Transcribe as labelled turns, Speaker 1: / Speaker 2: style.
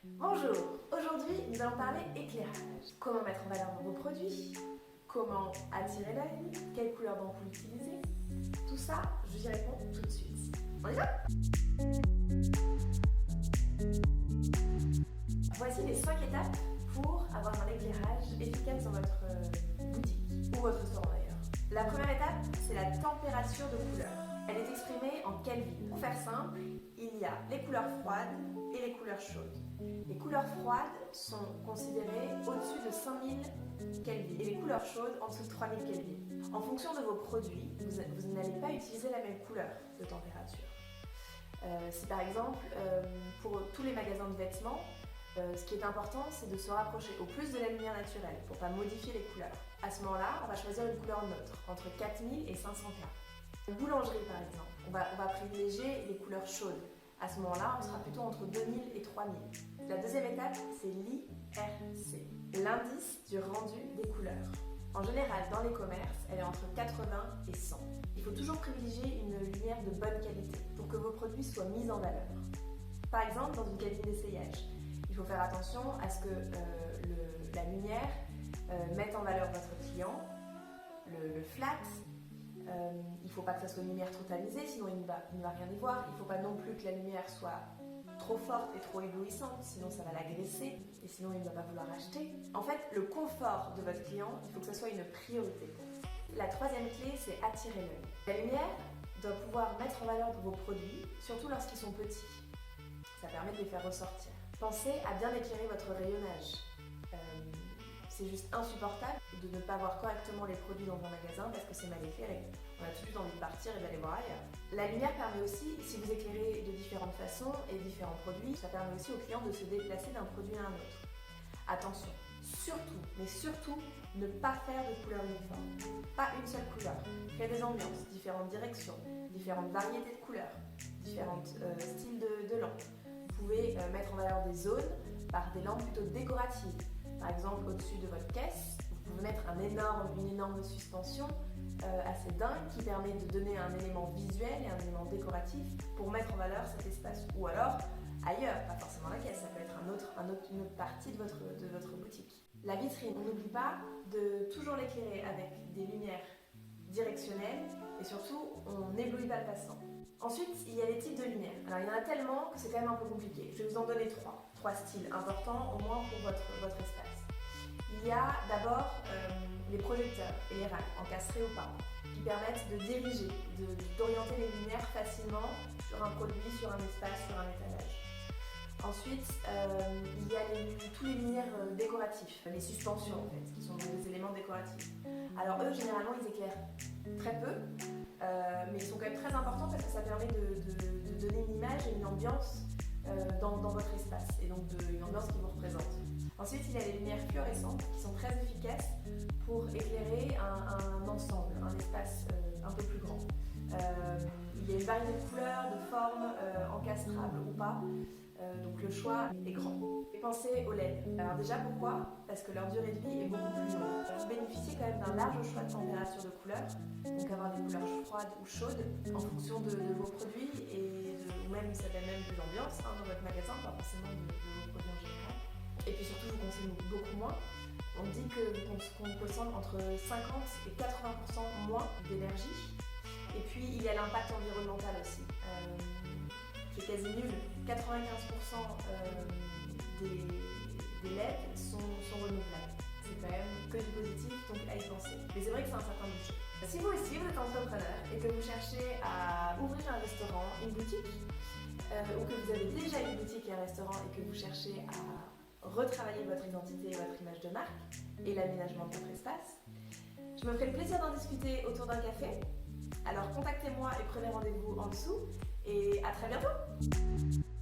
Speaker 1: Bonjour, aujourd'hui nous allons parler éclairage. Comment mettre en valeur vos produits, comment attirer l'œil, quelle couleur d'ampoule utiliser. Tout ça, je vous y réponds tout de suite. On y va? Voici les 5 étapes pour avoir un éclairage efficace dans votre boutique ou votre restaurant d'ailleurs. La première étape, c'est la température de couleur. Elle est exprimée en Kelvin. Pour faire simple, il y a les couleurs froides et les couleurs chaudes. Les couleurs froides sont considérées au-dessus de 5000 Kelvin et les couleurs chaudes en dessous de 3000 Kelvin. En fonction de vos produits, vous n'allez pas utiliser la même couleur de température. Si par exemple, pour tous les magasins de vêtements, ce qui est important, c'est de se rapprocher au plus de la lumière naturelle pour ne pas modifier les couleurs. À ce moment-là, on va choisir une couleur neutre, entre 4000 et 500 K. En boulangerie par exemple, on va privilégier les couleurs chaudes. À ce moment-là, on sera plutôt entre 2000 et 3000. La deuxième étape, c'est l'IRC, l'indice du rendu des couleurs. En général, dans les commerces, elle est entre 80 et 100. Il faut toujours privilégier une lumière de bonne qualité pour que vos produits soient mis en valeur. Par exemple, dans une cabine d'essayage, il faut faire attention à ce que la lumière mette en valeur votre client, le flat. Il ne faut pas que ça soit une lumière trop tamisée, sinon il ne va rien y voir. Il ne faut pas non plus que la lumière soit trop forte et trop éblouissante, sinon ça va l'agresser et sinon il ne va pas vouloir acheter. En fait, le confort de votre client, il faut que ça soit une priorité. La troisième clé, c'est attirer l'œil. La lumière doit pouvoir mettre en valeur vos produits, surtout lorsqu'ils sont petits. Ça permet de les faire ressortir. Pensez à bien éclairer votre rayonnage. C'est juste insupportable de ne pas voir correctement les produits dans vos magasins parce que c'est mal éclairé. On a tout de suite envie de partir et d'aller voir ailleurs. La lumière permet aussi, si vous éclairez de différentes façons et différents produits, ça permet aussi au client de se déplacer d'un produit à un autre. Attention, surtout, mais surtout, ne pas faire de couleurs uniformes. Pas une seule couleur. Créer des ambiances, différentes directions, différentes variétés de couleurs, différents styles de lampes. Vous pouvez mettre en valeur des zones par des lampes plutôt décoratives. Par exemple, au-dessus de votre caisse, vous pouvez mettre une énorme suspension assez dingue qui permet de donner un élément visuel et un élément décoratif pour mettre en valeur cet espace. Ou alors ailleurs, pas forcément la caisse, ça peut être une autre partie de votre boutique. La vitrine, on n'oublie pas de toujours l'éclairer avec des lumières directionnelles et surtout, on n'éblouit pas le passant. Ensuite, il y a les types de lumière. Alors, il y en a tellement que c'est quand même un peu compliqué. Je vais vous en donner trois styles importants au moins pour votre espace. Il y a d'abord les projecteurs et les rails, encastrés ou pas, qui permettent de diriger, d'orienter les lumières facilement sur un produit, sur un espace, sur un étalage. Ensuite, il y a tous les lumières décoratifs, les suspensions en fait, qui sont des éléments décoratifs. Alors eux, généralement, ils éclairent très peu, mais ils sont quand même très importants parce que ça permet de donner une image et une ambiance dans votre espace, et donc une ambiance qui vous représente. Ensuite, il y a les lumières fluorescentes qui sont très efficaces pour éclairer un ensemble, un espace un peu plus grand. Il y a une variété de couleurs, de formes, encastrables ou pas, donc le choix est grand. Et pensez aux LED. Alors déjà, pourquoi? Parce que leur durée de vie est beaucoup plus longue. Vous bénéficiez quand même d'un large choix de température de couleurs, donc avoir des couleurs froides ou chaudes en fonction de vos produits ou même ça donne même de l'ambiance dans votre magasin, pas forcément de vos produits en général. Et puis surtout, vous consommez beaucoup moins. On dit qu'on consomme entre 50 et 80% moins d'énergie. Et puis il y a l'impact environnemental aussi, qui est quasi nul. 95% des LED sont renouvelables. C'est quand même que du positif, donc à y penser. Mais c'est vrai que c'est un certain budget. Si vous aussi vous êtes entrepreneur et que vous cherchez à ouvrir un restaurant, une boutique, ou que vous avez déjà une boutique et un restaurant et que vous cherchez à retravailler votre identité et votre image de marque et l'aménagement de votre espace, je me ferai le plaisir d'en discuter autour d'un café. Alors contactez-moi et prenez rendez-vous en dessous et à très bientôt!